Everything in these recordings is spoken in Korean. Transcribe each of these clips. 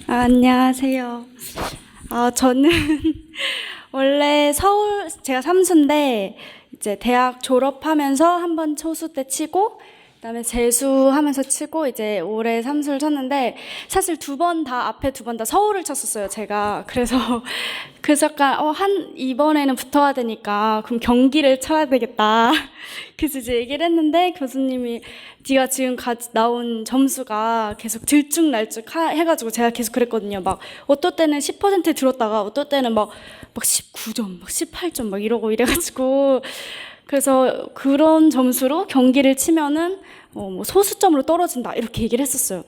안녕하세요. 저는 원래 제가 삼수인데, 이제 대학 졸업하면서 한 번 초수 때 치고, 그다음에 재수하면서 치고, 이제 올해 삼수를 쳤는데, 사실 앞에 두 번 다 서울을 쳤었어요, 제가. 그래서 약간, 이번에는 붙어야 되니까, 그럼 경기를 쳐야 되겠다. 그래서 이제 얘기를 했는데, 교수님이, 네가 지금 나온 점수가 계속 들쭉날쭉 해가지고 제가 계속 그랬거든요. 막, 어떨 때는 10% 들었다가, 어떨 때는 막 19점, 막 18점, 막 이러고 이래가지고, 그래서 그런 점수로 경기를 치면은, 뭐 소수점으로 떨어진다. 이렇게 얘기를 했었어요.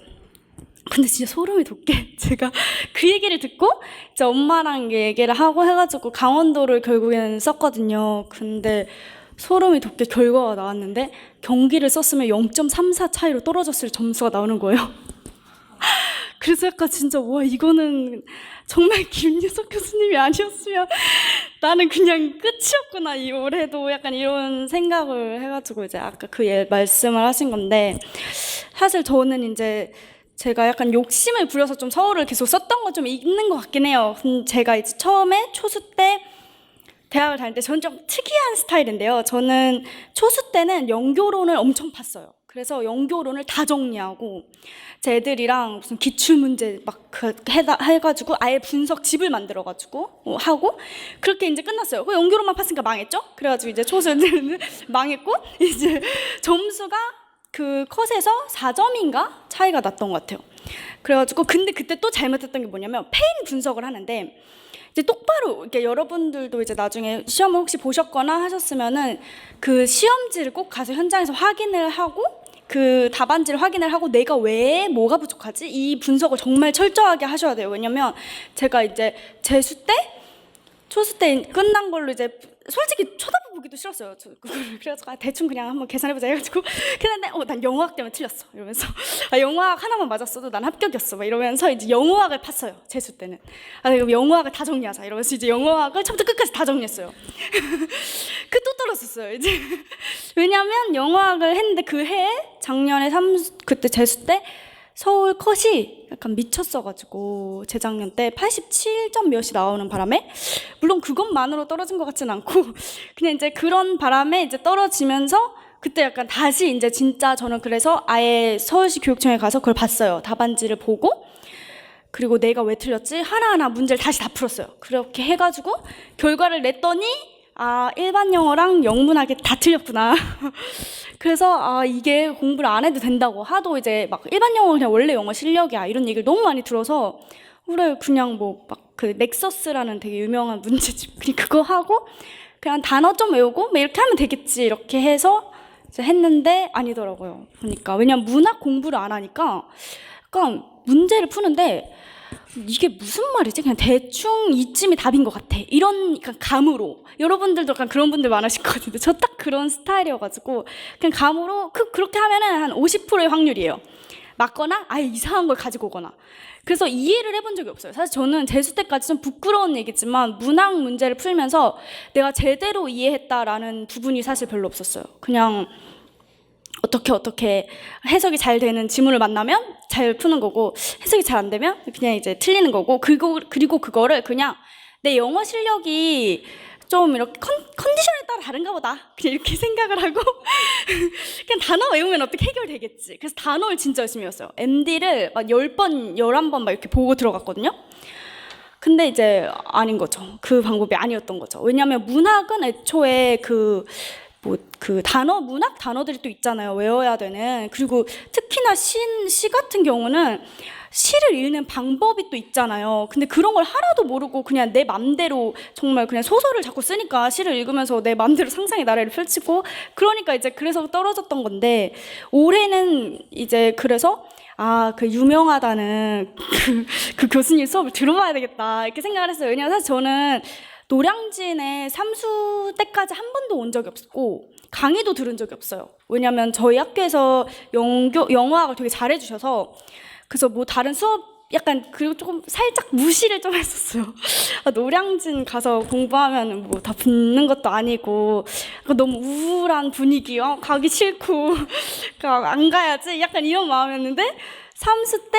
근데 진짜 소름이 돋게 제가 그 얘기를 듣고 이제 엄마랑 얘기를 하고 해가지고 강원도를 결국에는 썼거든요. 근데 소름이 돋게 결과가 나왔는데 경기를 썼으면 0.34 차이로 떨어졌을 점수가 나오는 거예요. 그래서 약간 진짜 와 이거는 정말 김유석 교수님이 아니었으면 나는 그냥 끝이었구나 이 올해도 약간 이런 생각을 해가지고 이제 아까 말씀을 하신 건데 사실 저는 이제 제가 약간 욕심을 부려서 좀 서울을 계속 썼던 건 좀 있는 것 같긴 해요. 제가 이제 처음에 초수 때 대학을 다닐 때 저는 좀 특이한 스타일인데요. 저는 초수 때는 연교론을 엄청 팠어요. 그래서 연교론을 다 정리하고 제 애들이랑 무슨 기출문제 해가지고 아예 분석집을 만들어가지고 하고 그렇게 이제 끝났어요. 그 연교론만 팠으니까 망했죠? 그래가지고 이제 초수는 망했고 이제 점수가 그 컷에서 4점인가 차이가 났던 것 같아요. 그래가지고 근데 그때 또 잘못했던 게 뭐냐면 페인 분석을 하는데 이제 똑바로 이렇게 여러분들도 이제 나중에 시험을 혹시 보셨거나 하셨으면은 그 시험지를 꼭 가서 현장에서 확인을 하고 그 답안지를 확인을 하고 내가 왜 뭐가 부족하지? 이 분석을 정말 철저하게 하셔야 돼요. 왜냐면 제가 이제 재수 때 초수 때 끝난 걸로 이제 솔직히 쳐다보기도 싫었어요. 그래서 대충 그냥 한번 계산해보자 해가지고 근데 난 영어학 때문에 틀렸어 이러면서 영어학 하나만 맞았어도 난 합격이었어 막 이러면서 이제 영어학을 팠어요. 재수 때는 그럼 영어학을 다 정리하자 이러면서 이제 영어학을 처음부터 끝까지 다 정리했어요. 그 또 떨어졌어요 이제 왜냐면 영어학을 했는데 그 해에 작년에 그때 재수 때 서울 컷이 약간 미쳤어가지고 재작년 때 87점 몇이 나오는 바람에 물론 그것만으로 떨어진 것 같진 않고 그냥 이제 그런 바람에 이제 떨어지면서 그때 약간 다시 이제 진짜 저는 그래서 아예 서울시 교육청에 가서 그걸 봤어요. 답안지를 보고 그리고 내가 왜 틀렸지 하나하나 문제를 다시 다 풀었어요. 그렇게 해가지고 결과를 냈더니 일반 영어랑 영문학이 다 틀렸구나. 그래서 이게 공부를 안 해도 된다고 하도 이제 막 일반 영어 그냥 원래 영어 실력이야 이런 얘기를 너무 많이 들어서 그래 그냥 뭐 막 그 넥서스라는 되게 유명한 문제집 그거 하고 그냥 단어 좀 외우고 뭐 이렇게 하면 되겠지 이렇게 해서 이제 했는데 아니더라고요. 보니까 왜냐면 문학 공부를 안 하니까 약간 문제를 푸는데 이게 무슨 말이지? 그냥 대충 이쯤이 답인 것 같아. 이런 감으로. 여러분들도 약간 그런 분들 많으실 것 같은데 저 딱 그런 스타일이어가지고 그냥 감으로 그렇게 하면은 한 50%의 확률이에요. 맞거나 아예 이상한 걸 가지고 오거나. 그래서 이해를 해본 적이 없어요. 사실 저는 재수 때까지 좀 부끄러운 얘기지만 문학 문제를 풀면서 내가 제대로 이해했다라는 부분이 사실 별로 없었어요. 그냥 어떻게 해석이 잘 되는 지문을 만나면 잘 푸는 거고 해석이 잘 안 되면 그냥 이제 틀리는 거고 그리고 그거를 그냥 내 영어 실력이 좀 이렇게 컨디션에 따라 다른가 보다 그냥 이렇게 생각을 하고 그냥 단어 외우면 어떻게 해결되겠지. 그래서 단어를 진짜 열심히 외웠어요. MD를 막 10번, 11번 막 이렇게 보고 들어갔거든요. 근데 이제 아닌 거죠. 그 방법이 아니었던 거죠. 왜냐하면 문학은 애초에 그 문학 단어들이 또 있잖아요. 외워야 되는. 그리고 특히나 시 같은 경우는 시를 읽는 방법이 또 있잖아요. 근데 그런 걸 하나도 모르고 그냥 내 맘대로 정말 그냥 소설을 자꾸 쓰니까 시를 읽으면서 내 맘대로 상상의 나래를 펼치고 그러니까 이제 그래서 떨어졌던 건데 올해는 이제 그래서 그 유명하다는 그 교수님 수업을 들어봐야 되겠다 이렇게 생각을 했어요. 왜냐면 사실 저는 노량진에 삼수 때까지 한 번도 온 적이 없고 강의도 들은 적이 없어요. 왜냐면 저희 학교에서 영어학을 되게 잘해주셔서 그래서 뭐 다른 수업 약간 그리고 조금 살짝 무시를 좀 했었어요. 노량진 가서 공부하면 뭐 다 붙는 것도 아니고 너무 우울한 분위기 가기 싫고 안 가야지 약간 이런 마음이었는데 삼수 때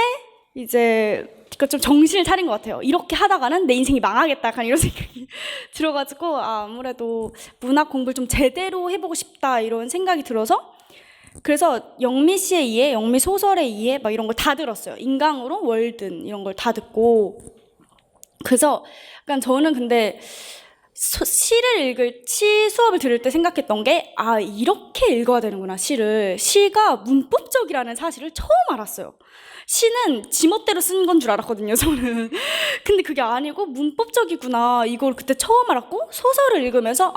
이제 그러니까 좀 정신을 차린 것 같아요. 이렇게 하다가는 내 인생이 망하겠다, 약간 이런 생각이 들어가지고 아무래도 문학 공부를 좀 제대로 해보고 싶다 이런 생각이 들어서 그래서 영미 씨에 의해, 영미 소설에 의해 막 이런 걸 다 들었어요. 인강으로 월든 이런 걸 다 듣고 그래서 약간 저는 근데 시 수업을 들을 때 생각했던 게 이렇게 읽어야 되는구나 시를. 시가 문법적이라는 사실을 처음 알았어요. 시는 지멋대로 쓴 건 줄 알았거든요, 저는. 근데 그게 아니고 문법적이구나. 이걸 그때 처음 알았고 소설을 읽으면서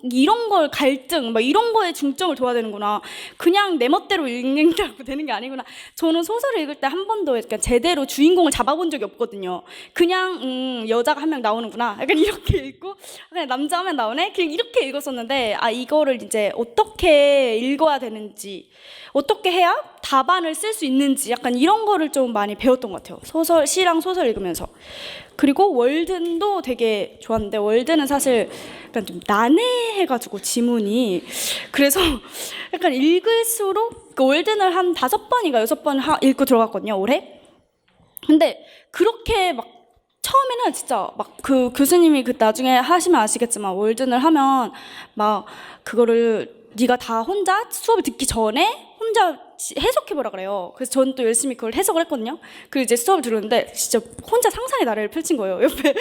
이런 걸 갈등, 막 이런 거에 중점을 둬야 되는구나. 그냥 내 멋대로 읽는다고 되는 게 아니구나. 저는 소설을 읽을 때 한 번도 약간 제대로 주인공을 잡아본 적이 없거든요. 그냥 여자가 한 명 나오는구나. 약간 이렇게 읽고 그냥 남자 한 명 나오네. 그냥 이렇게 읽었었는데 이거를 이제 어떻게 읽어야 되는지, 어떻게 해야 답안을 쓸 수 있는지 약간 이런 거를 좀 많이 배웠던 것 같아요. 시랑 소설 읽으면서. 그리고 월든도 되게 좋았는데 월든은 사실 약간 좀 난해해가지고 지문이 그래서 약간 읽을수록 월든을 한 5번인가 6번 읽고 들어갔거든요, 올해. 근데 그렇게 막 처음에는 진짜 막 그 교수님이 그 나중에 하시면 아시겠지만 월든을 하면 막 그거를 네가 다 혼자 수업을 듣기 전에 혼자 해석해보라 그래요. 그래서 저는 또 열심히 그걸 해석을 했거든요. 그리고 이제 수업을 들었는데 진짜 혼자 상상의 나래를 펼친 거예요, 옆에.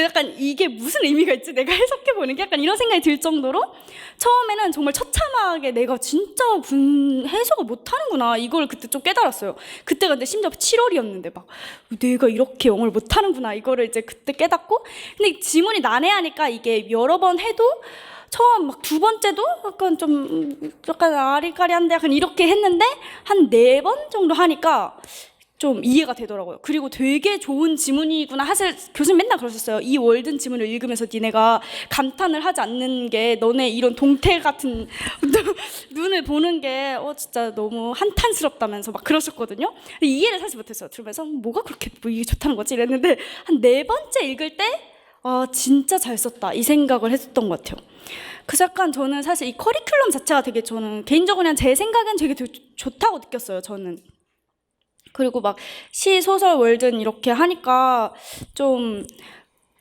약간 이게 무슨 의미가 있지? 내가 해석해보는 게 약간 이런 생각이 들 정도로 처음에는 정말 처참하게 내가 진짜 해석을 못하는구나 이걸 그때 좀 깨달았어요. 그때가 근데 심지어 7월이었는데 막 내가 이렇게 영어를 못하는구나 이거를 이제 그때 깨닫고 근데 지문이 난해하니까 이게 여러 번 해도 처음 막 2번째도 약간 아리까리한데 약간 이렇게 했는데 한 4번 정도 하니까 좀 이해가 되더라고요. 그리고 되게 좋은 지문이구나. 사실 교수님 맨날 그러셨어요. 이 월든 지문을 읽으면서 니네가 감탄을 하지 않는 게 너네 이런 동태 같은 눈을 보는 게 진짜 너무 한탄스럽다면서 막 그러셨거든요. 이해를 사실 못했어요. 들으면서 뭐가 그렇게 이게 좋다는 거지 이랬는데 한 4번째 읽을 때 진짜 잘 썼다 이 생각을 했었던 것 같아요. 그래서 약간 저는 사실 이 커리큘럼 자체가 되게 저는 개인적으로 그냥 제 생각엔 되게 좋다고 느꼈어요, 저는. 그리고 막 시, 소설, 월든 이렇게 하니까 좀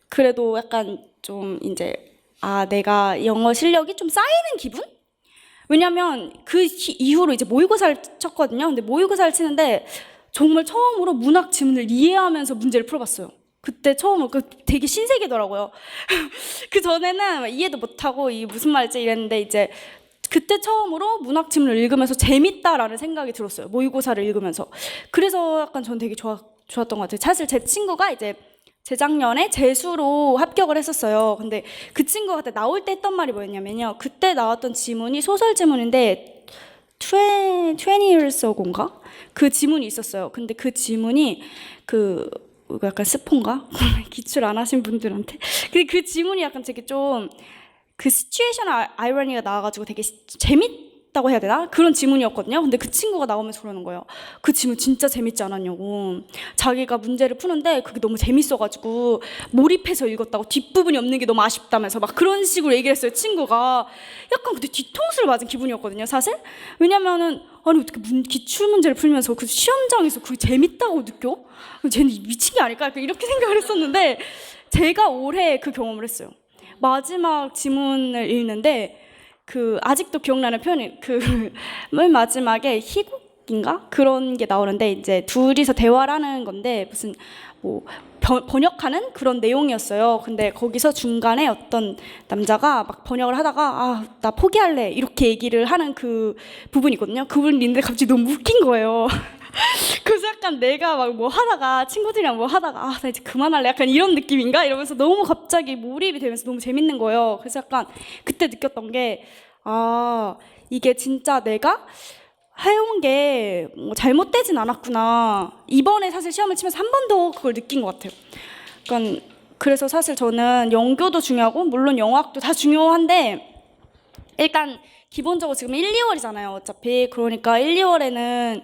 그래도 약간 좀 이제 내가 영어 실력이 좀 쌓이는 기분? 왜냐면 그 이후로 이제 모의고사를 쳤거든요. 근데 모의고사를 치는데 정말 처음으로 문학 지문을 이해하면서 문제를 풀어봤어요. 그때 처음으로 되게 신세계더라고요. 그 전에는 이해도 못하고 이 무슨 말인지 이랬는데 이제 그때 처음으로 문학 지문을 읽으면서 재밌다라는 생각이 들었어요. 모의고사를 읽으면서. 그래서 약간 저는 되게 좋았던 것 같아요. 사실 제 친구가 이제 재작년에 재수로 합격을 했었어요. 근데 그 친구가 그때 나올 때 했던 말이 뭐였냐면요. 그때 나왔던 지문이 소설 지문인데 20 years ago인가? 그 지문이 있었어요. 근데 그 지문이 약간 스폰가? 기출 안 하신 분들한테. 근데 그 지문이 약간 되게 좀 그 시츄에이션 아이러니가 나와가지고 되게 재밌다고 해야 되나? 그런 지문이었거든요. 근데 그 친구가 나오면서 그러는 거예요. 그 지문 진짜 재밌지 않았냐고. 자기가 문제를 푸는데 그게 너무 재밌어가지고 몰입해서 읽었다고 뒷부분이 없는 게 너무 아쉽다면서 막 그런 식으로 얘기를 했어요, 친구가. 약간 근데 뒤통수를 맞은 기분이었거든요, 사실. 왜냐면은 어떻게 기출 문제를 풀면서 그 시험장에서 그게 재밌다고 느껴? 쟤는 미친 게 아닐까? 이렇게 생각을 했었는데 제가 올해 그 경험을 했어요. 마지막 지문을 읽는데 아직도 기억나는 표현이 맨 마지막에 희곡인가? 그런 게 나오는데 이제 둘이서 대화를 하는 건데 무슨 번역하는 그런 내용이었어요. 근데 거기서 중간에 어떤 남자가 막 번역을 하다가 나 포기할래 이렇게 얘기를 하는 그 부분이 있거든요. 그분이 있는데 갑자기 너무 웃긴 거예요. 그래서 약간 내가 막 뭐 하다가 친구들이랑 뭐 하다가 나 이제 그만할래 약간 이런 느낌인가 이러면서 너무 갑자기 몰입이 되면서 너무 재밌는 거예요. 그래서 약간 그때 느꼈던 게 이게 진짜 내가 해온 게 잘못되진 않았구나. 이번에 사실 시험을 치면서 한 번 더 그걸 느낀 것 같아요. 그러니까 그래서 사실 저는 연교도 중요하고 물론 영어학도 다 중요한데 일단 기본적으로 지금 1, 2월이잖아요. 어차피 그러니까 1, 2월에는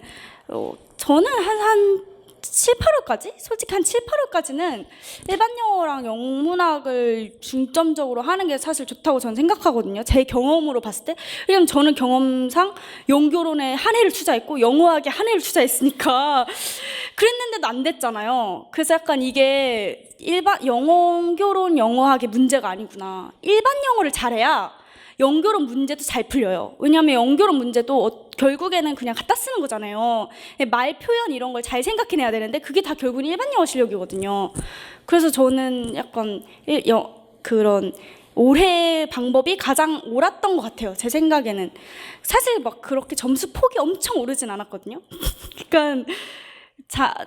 저는 한 7, 8월까지? 솔직히 한 7, 8월까지는 일반 영어랑 영문학을 중점적으로 하는 게 사실 좋다고 저는 생각하거든요. 제 경험으로 봤을 때. 왜냐면 저는 경험상 영교론에 한 해를 투자했고 영어학에 한 해를 투자했으니까 그랬는데도 안 됐잖아요. 그래서 약간 이게 일반 영교론 영어학의 문제가 아니구나. 일반 영어를 잘해야 연결혼 문제도 잘 풀려요. 왜냐하면 연결혼 문제도 결국에는 그냥 갖다 쓰는 거잖아요. 말 표현 이런 걸 잘 생각해내야 되는데 그게 다 결국은 일반 영어 실력이거든요. 그래서 저는 약간 그런 올해 방법이 가장 옳았던 것 같아요. 제 생각에는. 사실 막 그렇게 점수 폭이 엄청 오르진 않았거든요. 그러니까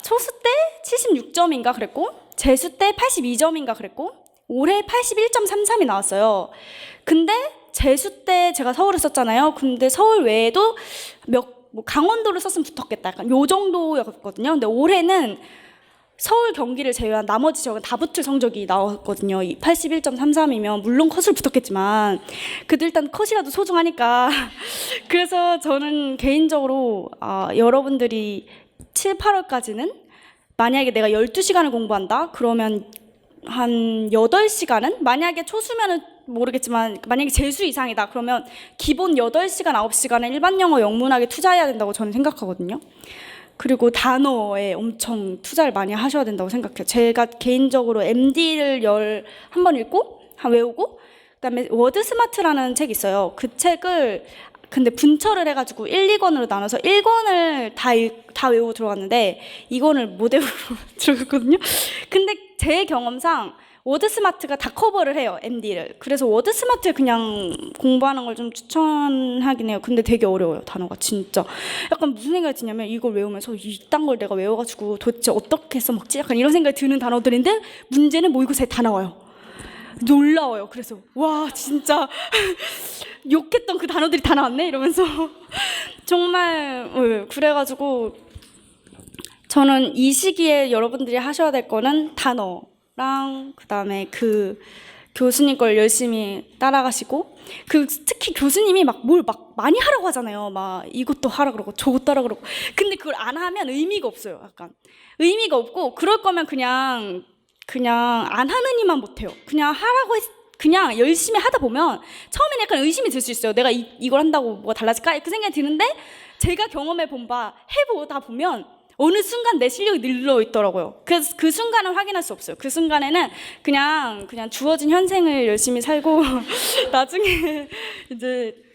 초수 때 76점인가 그랬고 재수 때 82점인가 그랬고 올해 81.33이 나왔어요. 근데 재수 때 제가 서울을 썼잖아요. 근데 서울 외에도 뭐 강원도를 썼으면 붙었겠다. 약간 요 정도였거든요. 근데 올해는 서울 경기를 제외한 나머지 지역은 다 붙을 성적이 나왔거든요. 81.33이면 물론 컷을 붙었겠지만 그래도 일단 컷이라도 소중하니까 그래서 저는 개인적으로 여러분들이 7, 8월까지는 만약에 내가 12시간을 공부한다? 그러면 한 8시간은? 만약에 초수면은 모르겠지만 만약에 재수 이상이다 그러면 기본 8시간, 9시간은 일반 영어 영문학에 투자해야 된다고 저는 생각하거든요. 그리고 단어에 엄청 투자를 많이 하셔야 된다고 생각해요. 제가 개인적으로 MD를 한 번 읽고 외우고 그다음에 워드 스마트라는 책이 있어요. 그 책을 근데 분철을 해가지고 1, 2권으로 나눠서 1권을 다 외우고 들어갔는데 2권을 못 외우고 들어갔거든요. 근데 제 경험상 워드스마트가 다 커버를 해요, MD를. 그래서 워드스마트 그냥 공부하는 걸 좀 추천하긴 해요. 근데 되게 어려워요, 단어가 진짜. 약간 무슨 생각이 드냐면 이걸 외우면서 이딴 걸 내가 외워가지고 도대체 어떻게 써먹지? 약간 이런 생각이 드는 단어들인데 문제는 모의고사에 다 나와요. 놀라워요. 그래서 와 진짜 욕했던 그 단어들이 다 나왔네 이러면서 정말 그래가지고 저는 이 시기에 여러분들이 하셔야 될 거는 단어랑 그다음에 그 교수님 걸 열심히 따라가시고 특히 교수님이 막 뭘 막 많이 하라고 하잖아요. 막 이것도 하라 그러고 저것도 하라 그러고 근데 그걸 안 하면 의미가 없어요. 약간 의미가 없고 그럴 거면 그냥 안 하느니만 못해요. 그냥 하라고 그냥 열심히 하다 보면 처음에는 약간 의심이 들 수 있어요. 내가 이걸 한다고 뭐가 달라질까? 그 생각이 드는데 제가 경험해 본 바 해보다 보면 어느 순간 내 실력이 늘러 있더라고요. 그래서 그 순간은 확인할 수 없어요. 그 순간에는 그냥 주어진 현생을 열심히 살고 나중에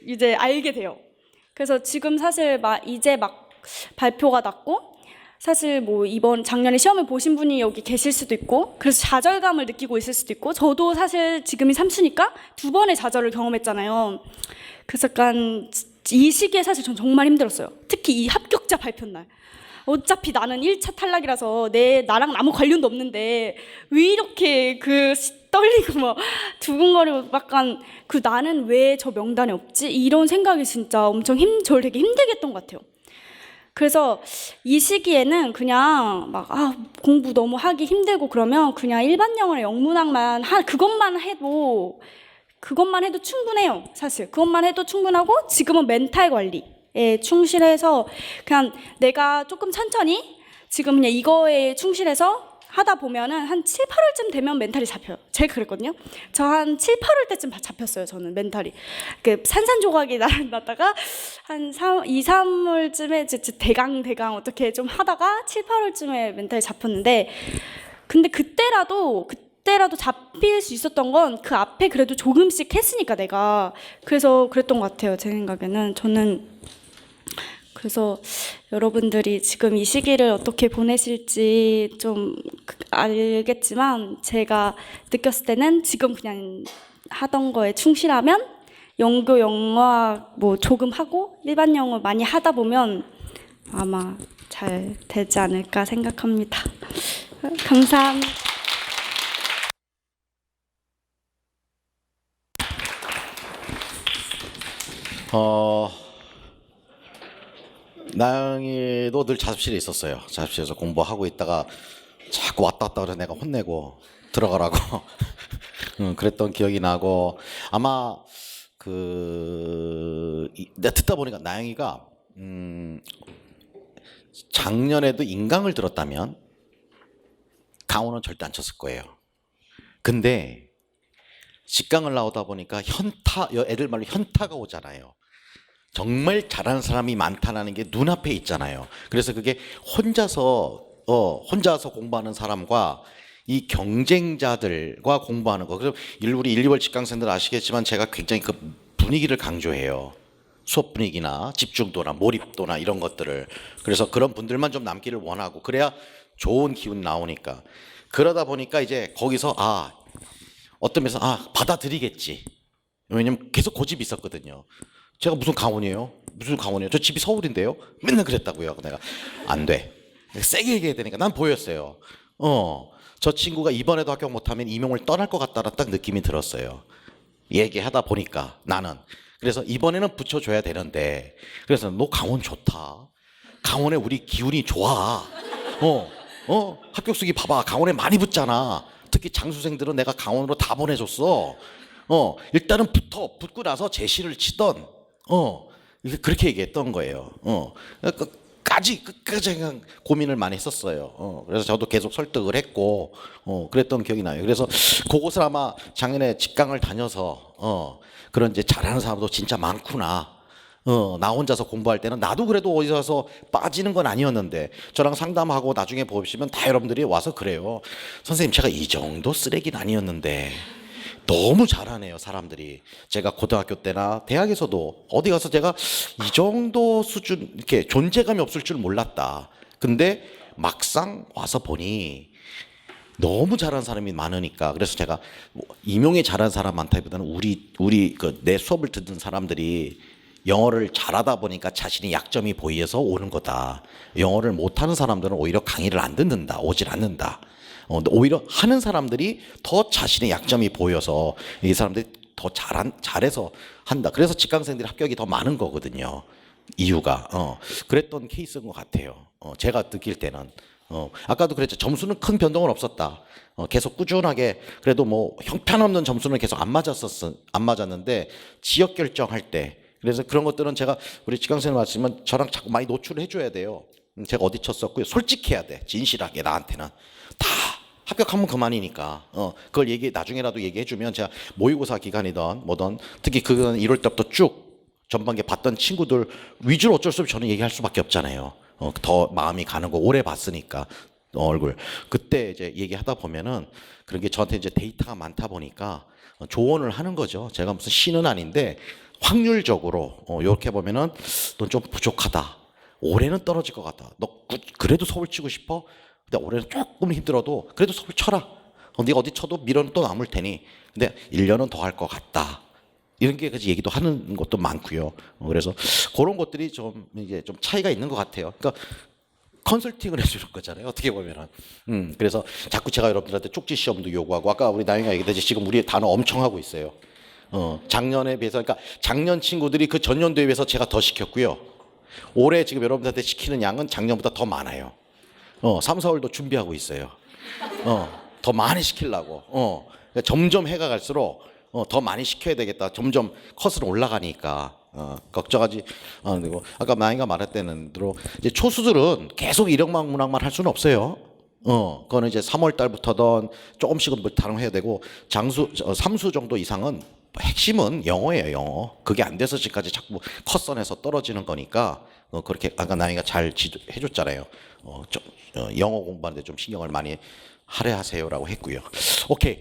이제 알게 돼요. 그래서 지금 사실 이제 막 발표가 났고 사실 뭐 이번 작년에 시험을 보신 분이 여기 계실 수도 있고 그래서 좌절감을 느끼고 있을 수도 있고 저도 사실 지금이 3수니까 2번의 좌절을 경험했잖아요. 그래서 약간 이 시기에 사실 전 정말 힘들었어요. 특히 이 합격자 발표 날. 어차피 나는 1차 탈락이라서 나랑 아무 관련도 없는데 왜 이렇게 떨리고 막 두근거리고 약간 나는 왜 저 명단에 없지? 이런 생각이 진짜 엄청 저를 되게 힘들게 했던 것 같아요. 그래서 이 시기에는 그냥 공부 너무 하기 힘들고 그러면 그냥 일반 영어나 영문학만 그것만 해도 충분해요. 사실 그것만 해도 충분하고 지금은 멘탈 관리에 충실해서 그냥 내가 조금 천천히 지금 그냥 이거에 충실해서 하다 보면은 한 7, 8월쯤 되면 멘탈이 잡혀요. 제가 그랬거든요. 저 한 7, 8월 때쯤 잡혔어요. 저는 멘탈이. 산산조각이 났다가 한 2, 3월쯤에 대강 어떻게 좀 하다가 7, 8월쯤에 멘탈이 잡혔는데 근데 그때라도 잡힐 수 있었던 건 그 앞에 그래도 조금씩 했으니까 내가 그래서 그랬던 것 같아요. 제 생각에는 그래서 여러분들이 지금 이 시기를 어떻게 보내실지 좀 알겠지만 제가 느꼈을 때는 지금 그냥 하던 거에 충실하면 영교 영어학 뭐 조금 하고 일반 영어 많이 하다 보면 아마 잘 되지 않을까 생각합니다. 감사합니다. 나영이도 늘 자습실에 있었어요. 자습실에서 공부하고 있다가 자꾸 왔다 갔다 그래서 내가 혼내고 들어가라고 그랬던 기억이 나고 아마 내가 듣다 보니까 나영이가 작년에도 인강을 들었다면 강원은 절대 안 쳤을 거예요. 근데 직강을 나오다 보니까 애들 말로 현타가 오잖아요. 정말 잘하는 사람이 많다는 게 눈앞에 있잖아요. 그래서 그게 혼자서 공부하는 사람과 이 경쟁자들과 공부하는 거. 그래서 우리 1, 2월 직강생들 아시겠지만 제가 굉장히 그 분위기를 강조해요. 수업 분위기나 집중도나 몰입도나 이런 것들을. 그래서 그런 분들만 좀 남기를 원하고 그래야 좋은 기운 나오니까. 그러다 보니까 이제 거기서 어떤 면에서 받아들이겠지. 왜냐면 계속 고집이 있었거든요. 제가 무슨 강원이에요? 무슨 강원이에요? 저 집이 서울인데요? 맨날 그랬다고요. 내가 안 돼. 세게 얘기해야 되니까 난 보였어요. 저 친구가 이번에도 합격 못하면 임용을 떠날 것 같다는 딱 느낌이 들었어요. 얘기하다 보니까 나는. 그래서 이번에는 붙여줘야 되는데 그래서 너 강원 좋다. 강원에 우리 기운이 좋아. 합격수기 봐봐. 강원에 많이 붙잖아. 특히 장수생들은 내가 강원으로 다 보내줬어. 일단은 붙고 나서 제시를 치던 그렇게 얘기했던 거예요. 끝까지 그냥 고민을 많이 했었어요. 그래서 저도 계속 설득을 했고 그랬던 기억이 나요. 그래서 그곳을 아마 작년에 직강을 다녀서 그런 이제 잘하는 사람도 진짜 많구나. 나 혼자서 공부할 때는 나도 그래도 어디 가서 빠지는 건 아니었는데 저랑 상담하고 나중에 보시면 다 여러분들이 와서 그래요. 선생님 제가 이 정도 쓰레기는 아니었는데 너무 잘하네요 사람들이. 제가 고등학교 때나 대학에서도 어디 가서 제가 이 정도 수준 이렇게 존재감이 없을 줄 몰랐다. 근데 막상 와서 보니 너무 잘하는 사람이 많으니까 그래서 제가 임용에 잘하는 사람 많다기보다는 우리 내 수업을 듣는 사람들이 영어를 잘하다 보니까 자신이 약점이 보여서 오는 거다. 영어를 못하는 사람들은 오히려 강의를 안 듣는다. 오질 않는다. 오히려 하는 사람들이 더 자신의 약점이 보여서 이 사람들이 더 잘해서 한다. 그래서 직강생들이 합격이 더 많은 거거든요. 이유가 그랬던 케이스인 것 같아요. 제가 느낄 때는 아까도 그랬죠. 점수는 큰 변동은 없었다. 계속 꾸준하게 그래도 뭐 형편없는 점수는 계속 안 맞았는데 지역 결정할 때 그래서 그런 것들은 제가 우리 직강생님 말씀은 저랑 자꾸 많이 노출을 해줘야 돼요. 제가 어디 쳤었고요. 솔직해야 돼. 진실하게 나한테는 다 합격하면 그만이니까. 그걸 나중에라도 얘기해주면 제가 모의고사 기간이든 뭐든 특히 그건 1월 때부터 쭉 전반기에 봤던 친구들 위주로 어쩔 수 없이 저는 얘기할 수밖에 없잖아요. 더 마음이 가는 거 오래 봤으니까 얼굴. 그때 이제 얘기하다 보면은 그런 게 저한테 이제 데이터가 많다 보니까 조언을 하는 거죠. 제가 무슨 신은 아닌데 확률적으로 이렇게 보면은 넌 좀 부족하다. 올해는 떨어질 것 같다. 너 그래도 서울 치고 싶어? 근데 올해는 조금 힘들어도 그래도 서울 쳐라. 네가 어디 쳐도 미련은 또 남을 테니. 근데 1년은 더 할 것 같다. 이런 게 같이 얘기도 하는 것도 많고요. 그래서 그런 것들이 좀 이제 좀 차이가 있는 것 같아요. 그러니까 컨설팅을 해주는 거잖아요. 어떻게 보면은. 그래서 자꾸 제가 여러분들한테 쪽지 시험도 요구하고 아까 우리 나영이가 얘기했듯이 지금 우리 단어 엄청 하고 있어요. 작년에 비해서 그러니까 작년 친구들이 그 전년도에 비해서 제가 더 시켰고요. 올해 지금 여러분들한테 시키는 양은 작년보다 더 많아요. 3, 4월도 준비하고 있어요. 더 많이 시키려고. 그러니까 점점 해가 갈수록 더 많이 시켜야 되겠다. 점점 컷으로 올라가니까 걱정하지. 그리고 아까 나이가 말했다는 대로 이제 초수들은 계속 이력만 문학만 할 수는 없어요. 그거는 이제 3월 달부터든 조금씩은 뭐 다른 해야 되고 삼수 정도 이상은 핵심은 영어예요, 영어. 그게 안 돼서 지금까지 자꾸 컷선에서 떨어지는 거니까 그렇게 아까 나이가 잘 해줬잖아요. 영어 공부하는데 좀 신경을 많이 할애하세요라고 했고요. 오케이.